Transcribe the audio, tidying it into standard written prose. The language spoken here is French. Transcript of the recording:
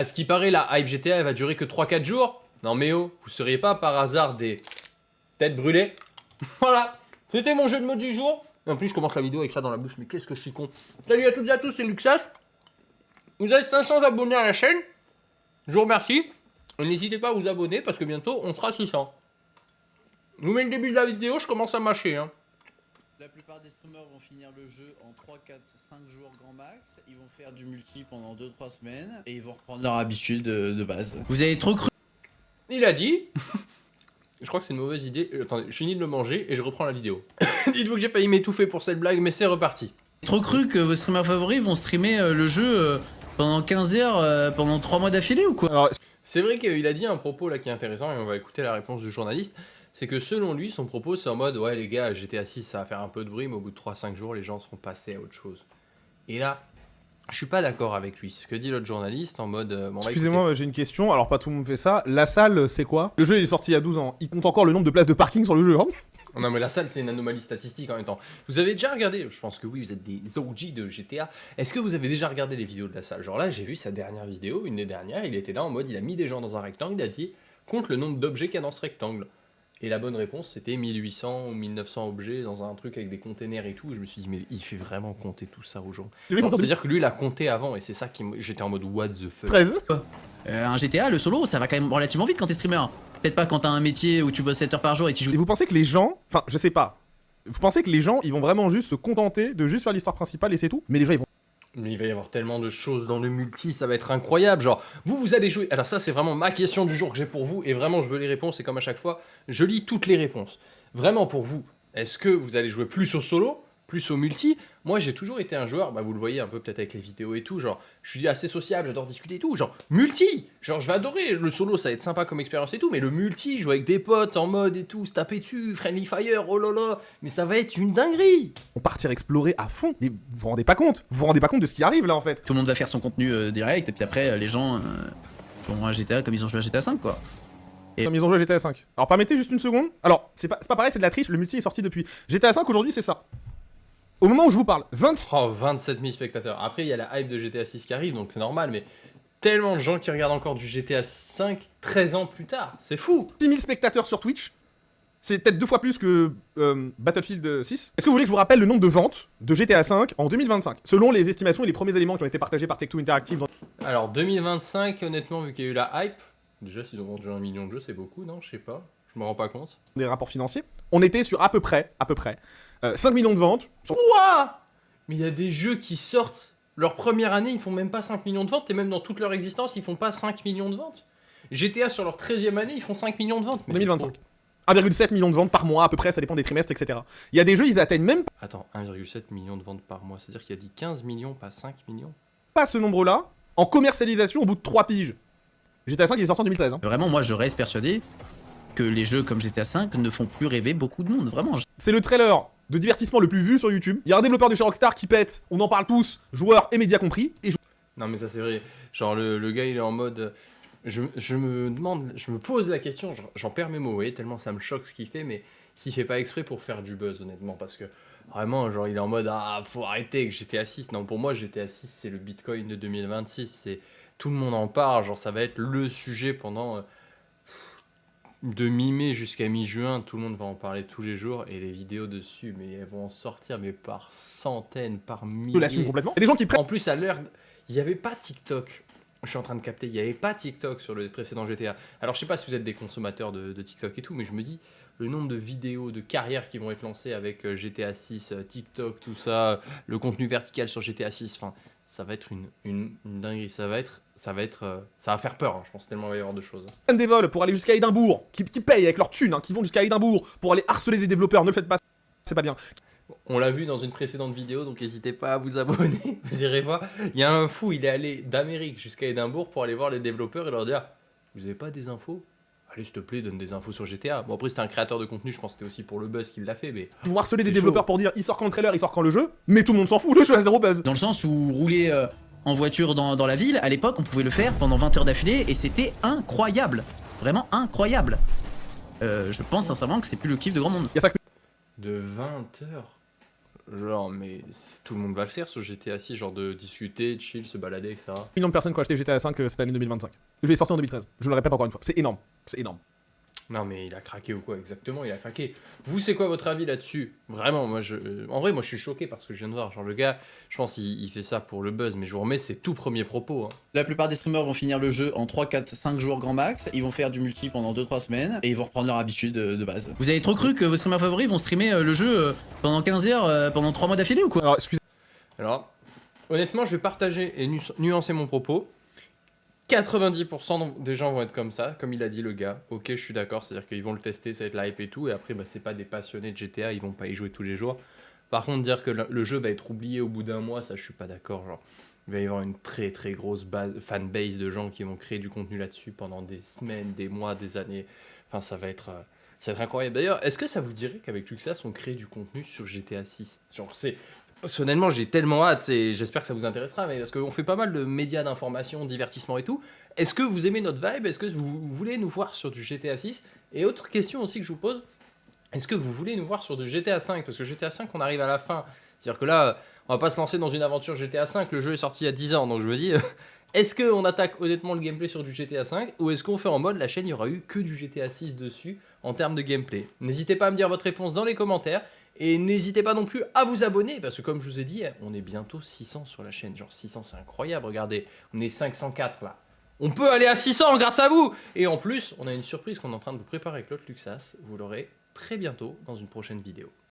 À ce qui paraît, la hype GTA, elle va durer que 3-4 jours. Non mais oh, vous seriez pas par hasard des têtes brûlées? Voilà, c'était mon jeu de mots du jour. Et en plus, je commence la vidéo avec ça dans la bouche, mais qu'est-ce que je suis con. Salut à toutes et à tous, c'est Luxas. Vous avez 500 abonnés à la chaîne. Je vous remercie. Et n'hésitez pas à vous abonner parce que bientôt, on sera 600. Je vous mets le début de la vidéo, je commence à mâcher. Hein. La plupart des streamers vont finir le jeu en 3, 4, 5 jours grand max. Ils vont faire du multi pendant 2-3 semaines. Et ils vont reprendre leur habitude de base. Vous avez trop cru? Il a dit. Je crois que c'est une mauvaise idée. Attendez, je finis de le manger et je reprends la vidéo. Dites-vous que j'ai failli m'étouffer pour cette blague, mais c'est reparti. Trop cru que vos streamers favoris vont streamer le jeu pendant 15 heures, pendant 3 mois d'affilée ou quoi? Alors, c'est vrai qu'il a dit un propos là qui est intéressant et on va écouter la réponse du journaliste. C'est que selon lui, son propos c'est en mode ouais les gars, GTA 6 ça va faire un peu de bruit, mais au bout de 3-5 jours, les gens seront passés à autre chose. Et là, je suis pas d'accord avec lui. Ce que dit l'autre journaliste en mode. Bon, excusez-moi, j'ai une question. Alors, pas tout le monde fait ça. La salle, c'est quoi? Le jeu il est sorti il y a 12 ans. Il compte encore le nombre de places de parking sur le jeu, hein? Non, mais la salle, c'est une anomalie statistique en même temps. Vous avez déjà regardé, je pense que oui, vous êtes des OG de GTA. Est-ce que vous avez déjà regardé les vidéos de la salle? Genre là, j'ai vu sa dernière vidéo, une des dernières. Il était là en mode, il a mis des gens dans un rectangle. Il a dit, compte le nombre d'objets qu'il y a dans ce rectangle. Et la bonne réponse, c'était 1800 ou 1900 objets dans un truc avec des containers et tout. Et je me suis dit, mais il fait vraiment compter tout ça aux gens. C'est-à-dire que lui, il a compté avant et c'est ça qui. J'étais en mode, what the fuck. 13. Un GTA, le solo, ça va quand même relativement vite quand t'es streamer. Peut-être pas quand t'as un métier où tu bosses 7 heures par jour et tu joues. Et vous pensez que les gens. Enfin, je sais pas. Vous pensez que les gens, ils vont vraiment juste se contenter de juste faire l'histoire principale et c'est tout? Mais les gens, ils vont. Mais il va y avoir tellement de choses dans le multi, ça va être incroyable. Genre, vous allez jouer. Alors, ça, c'est vraiment ma question du jour que j'ai pour vous. Et vraiment, je veux les réponses. Et comme à chaque fois, je lis toutes les réponses. Vraiment pour vous, est-ce que vous allez jouer plus au solo, plus au multi? Moi, j'ai toujours été un joueur, bah, vous le voyez un peu peut-être avec les vidéos et tout. Genre, je suis assez sociable, j'adore discuter et tout. Genre, multi! Genre, je vais adorer. Le solo, ça va être sympa comme expérience et tout. Mais le multi, jouer avec des potes en mode et tout, se taper dessus, friendly fire, oh là là. Mais ça va être une dinguerie! Vont partir explorer à fond. Mais vous vous rendez pas compte? Vous vous rendez pas compte de ce qui arrive là en fait? Tout le monde va faire son contenu direct et puis après les gens joueront à GTA comme ils ont joué à GTA 5 quoi. Comme ils ont joué à GTA 5. Alors permettez juste une seconde. Alors, c'est pas pareil, c'est de la triche. Le multi est sorti depuis. GTA 5 aujourd'hui, c'est ça. Au moment où je vous parle, 27 000 spectateurs. Après, il y a la hype de GTA 6 qui arrive, donc c'est normal, mais tellement de gens qui regardent encore du GTA 5 13 ans plus tard. C'est fou! 6 000 spectateurs sur Twitch. C'est peut-être 2 fois plus que Battlefield 6. Est-ce que vous voulez que je vous rappelle le nombre de ventes de GTA 5 en 2025? Selon les estimations et les premiers éléments qui ont été partagés par Tech2 Interactive. Alors, 2025, honnêtement, vu qu'il y a eu la hype, déjà, s'ils ont vendu 1 million de jeux, c'est beaucoup, non? Je sais pas. Je me rends pas compte. Des rapports financiers. On était sur à peu près, 5 millions de ventes. Quoi? Mais il y a des jeux qui sortent leur première année, ils font même pas 5 millions de ventes, et même dans toute leur existence, ils font pas 5 millions de ventes. GTA, sur leur 13e année, ils font 5 millions de ventes. Mais 2025. 1,7 million de ventes par mois, à peu près, ça dépend des trimestres, etc. Il y a des jeux, ils atteignent même Attends, 1,7 million de ventes par mois, c'est-à-dire qu'il y a dit 15 millions, pas 5 millions? pas ce nombre-là en commercialisation au bout de 3 piges. GTA 5, il est sorti en 2013. Hein. Vraiment moi je reste persuadé que les jeux comme GTA 5 ne font plus rêver beaucoup de monde, vraiment. C'est le trailer de divertissement le plus vu sur YouTube. Il y a un développeur de chez Rockstar qui pète, on en parle tous, joueurs et médias compris. Et Non mais ça c'est vrai, genre le gars il est en mode... Je me pose la question, j'en perds mes mots, vous voyez, tellement ça me choque ce qu'il fait, mais s'il fait pas exprès pour faire du buzz honnêtement, parce que vraiment genre il est en mode ah faut arrêter avec GTA 6, non pour moi GTA 6 c'est le Bitcoin de 2026, c'est tout le monde en parle, genre ça va être le sujet pendant de mi-mai jusqu'à mi-juin, tout le monde va en parler tous les jours et les vidéos dessus, mais elles vont en sortir mais par centaines, par milliers. je l'assume complètement. Il y a des gens qui prennent. En plus à l'heure, il n'y avait pas TikTok. Je suis en train de capter, il n'y avait pas TikTok sur le précédent GTA. Alors je sais pas si vous êtes des consommateurs de TikTok et tout, mais je me dis, le nombre de vidéos, de carrières qui vont être lancées avec GTA 6, TikTok, tout ça, le contenu vertical sur GTA 6, enfin, ça va être une dinguerie, ça va faire peur, hein, je pense tellement il va y avoir de choses. Des vols pour aller jusqu'à Édimbourg, qui payent avec leur thune, hein, qui vont jusqu'à Édimbourg pour aller harceler des développeurs, ne le faites pas, c'est pas bien. On l'a vu dans une précédente vidéo, donc n'hésitez pas à vous abonner, vous irez voir. Il y a un fou, il est allé d'Amérique jusqu'à Édimbourg pour aller voir les développeurs et leur dire « Vous avez pas des infos ? Allez, s'il te plaît, donne des infos sur GTA. » Bon, après, c'était un créateur de contenu, je pense que c'était aussi pour le buzz qu'il l'a fait, mais... Ils vont harceler des c'est développeurs chaud. pour dire il sort quand le trailer, il sort quand le jeu, mais tout le monde s'en fout, le jeu a zéro buzz. Dans le sens où rouler en voiture dans la ville, à l'époque on pouvait le faire pendant 20 heures d'affilée et c'était incroyable. Vraiment incroyable. Je pense sincèrement que c'est plus le kiff de grand monde. Il y a ça que... De 20 heures. Genre, mais tout le monde va le faire sur GTA 6, genre de discuter, de chill, se balader, etc. Millions de personnes qui ont acheté GTA 5 cette année 2025. Je vais sortir en 2013. Je le répète encore une fois. C'est énorme. C'est énorme. Non mais il a craqué ou quoi, exactement, il a craqué. Vous, c'est quoi votre avis là-dessus? Vraiment, moi en vrai, moi je suis choqué parce que je viens de voir, genre le gars, je pense il fait ça pour le buzz, mais je vous remets ses tout premiers propos. Hein. La plupart des streamers vont finir le jeu en 3, 4, 5 jours grand max, ils vont faire du multi pendant 2-3 semaines, et ils vont reprendre leur habitude de base. Vous avez trop cru que vos streamers favoris vont streamer le jeu pendant 15 heures, pendant 3 mois d'affilée ou quoi? Alors, excusez. Alors, honnêtement, je vais partager et nuancer mon propos. 90% des gens vont être comme ça, comme il a dit le gars. Ok, je suis d'accord, c'est-à-dire qu'ils vont le tester, ça va être la hype et tout, et après, bah, c'est pas des passionnés de GTA, ils vont pas y jouer tous les jours. Par contre, dire que le jeu va être oublié au bout d'un mois, ça, je suis pas d'accord. Genre, il va y avoir une très très grosse fanbase de gens qui vont créer du contenu là-dessus pendant des semaines, des mois, des années. Enfin, ça va être incroyable. D'ailleurs, est-ce que ça vous dirait qu'avec Luxas, on crée du contenu sur GTA 6? Genre, c'est. Personnellement, j'ai tellement hâte et j'espère que ça vous intéressera, mais parce qu'on fait pas mal de médias d'information, divertissement et tout. Est-ce que vous aimez notre vibe? Est-ce que vous voulez nous voir sur du GTA 6? Et autre question aussi que je vous pose, est-ce que vous voulez nous voir sur du GTA 5? Parce que GTA 5, on arrive à la fin. C'est-à-dire que là, on va pas se lancer dans une aventure GTA 5, le jeu est sorti il y a 10 ans, donc je me dis, est-ce qu'on attaque honnêtement le gameplay sur du GTA 5 ou est-ce qu'on fait en mode la chaîne, il y aura eu que du GTA 6 dessus en termes de gameplay? N'hésitez pas à me dire votre réponse dans les commentaires. Et n'hésitez pas non plus à vous abonner, parce que comme je vous ai dit, on est bientôt 600 sur la chaîne. Genre 600, c'est incroyable, regardez, on est 504 là. On peut aller à 600 grâce à vous. Et en plus, on a une surprise qu'on est en train de vous préparer avec l'autre Luxas. Vous l'aurez très bientôt dans une prochaine vidéo.